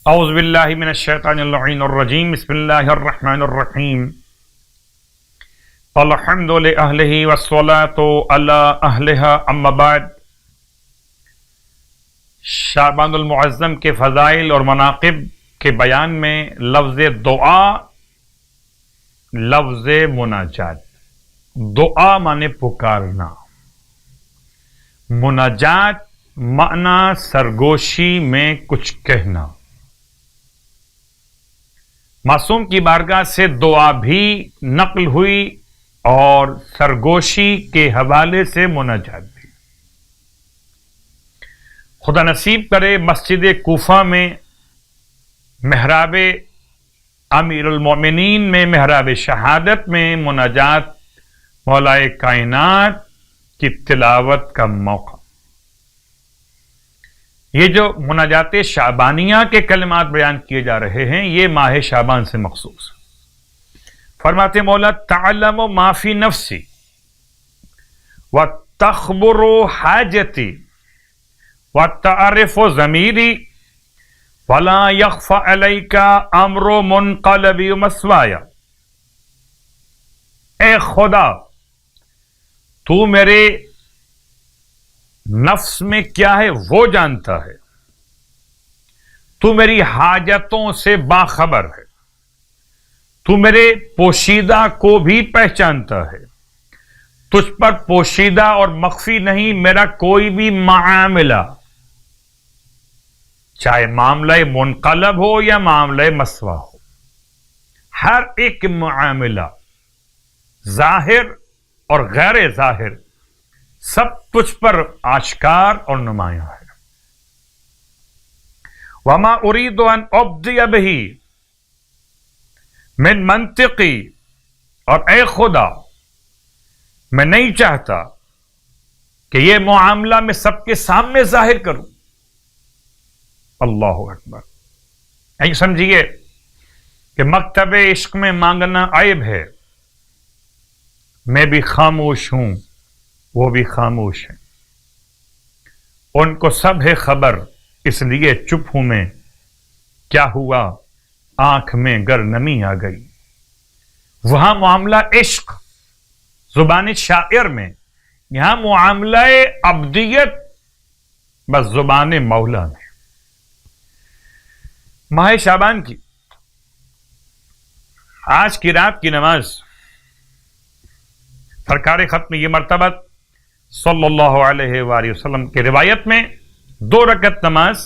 اعوذ باللہ من الشیطان اللعین الرجیم بسم اللہ الرحمن الرحیم الحمد لأہلہ والصلاة علی اہلہا اما بعد۔ شعبان المعظم کے فضائل اور مناقب کے بیان میں لفظ دعا، لفظ مناجات۔ دعا مانے پکارنا، مناجات معنی سرگوشی میں کچھ کہنا۔ معصوم کی بارگاہ سے دعا بھی نقل ہوئی اور سرگوشی کے حوالے سے مناجات بھی۔ خدا نصیب کرے مسجد کوفہ میں محراب امیر المومنین میں محراب شہادت میں مناجات مولائے کائنات کی تلاوت کا موقع۔ یہ جو مناجات شعبانیہ کے کلمات بیان کیے جا رہے ہیں یہ ماہ شعبان سے مخصوص۔ فرماتے مولا تعلم ما فی نفسی وتخبر حاجتی وتعرف ضمیری ولا یخفی علیک امر منقلبی مثوایا۔ اے خدا، تو میرے نفس میں کیا ہے وہ جانتا ہے، تو میری حاجتوں سے باخبر ہے، تو میرے پوشیدہ کو بھی پہچانتا ہے، تجھ پر پوشیدہ اور مخفی نہیں میرا کوئی بھی معاملہ، چاہے معاملہ منقلب ہو یا معاملہ مسوا ہو، ہر ایک معاملہ ظاہر اور غیر ظاہر سب تجھ پر آشکار اور نمایاں ہے۔ وما اريد ان ابدی بہ من منطقی، اور اے خدا میں نہیں چاہتا کہ یہ معاملہ میں سب کے سامنے ظاہر کروں۔ اللہ اکبر۔ یہی سمجھیے کہ مکتب عشق میں مانگنا عیب ہے، میں بھی خاموش ہوں وہ بھی خاموش ہیں، ان کو سب ہے خبر اس لیے چپ ہوں میں، کیا ہوا آنکھ میں گر نمی آ گئی۔ وہاں معاملہ عشق زبان شاعر میں، یہاں معاملہ عبدیت بس زبان مولا میں۔ ماہ شعبان کی آج کی رات کی نماز سرکار ختم یہ مرتبہ صلی اللہ علیہ وآلہ وسلم کی روایت میں 2 رکعت نماز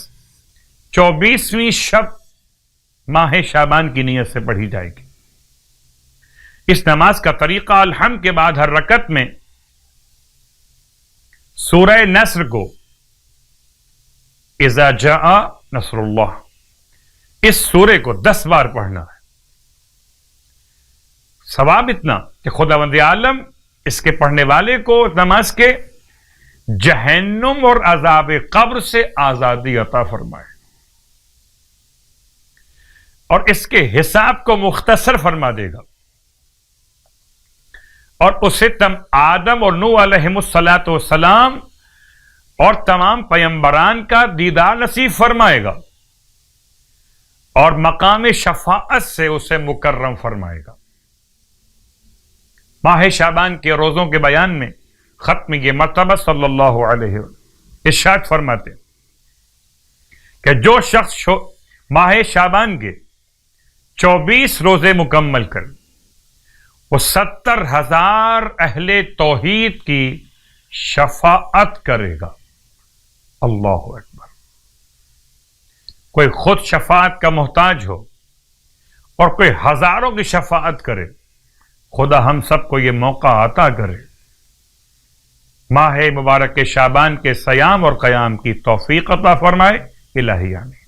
24ویں شب ماہ شعبان کی نیت سے پڑھی جائے گی۔ اس نماز کا طریقہ الحمد کے بعد ہر رکعت میں سورہ نصر کو اذا جاء نصر اللہ، اس سورے کو 10 بار پڑھنا ہے۔ ثواب اتنا کہ خداوند عالم اس کے پڑھنے والے کو نماز کے جہنم اور عذاب قبر سے آزادی عطا فرمائے اور اس کے حساب کو مختصر فرما دے گا، اور اسے آدم اور نوح علیہم الصلاۃ والسلام اور تمام پیغمبران کا دیدار نصیب فرمائے گا اور مقام شفاعت سے اسے مکرم فرمائے گا۔ ماہ شعبان کے روزوں کے بیان میں ختم یہ مرتبہ صلی اللہ علیہ وسلم ارشاد فرماتے کہ جو شخص ماہ شعبان کے 24 روزے مکمل کر وہ 70,000 اہل توحید کی شفاعت کرے گا۔ اللہ اکبر۔ کوئی خود شفاعت کا محتاج ہو اور کوئی ہزاروں کی شفاعت کرے، خدا ہم سب کو یہ موقع عطا کرے۔ ماہ مبارک شعبان کے صیام اور قیام کی توفیق عطا فرمائے، الہی آمین۔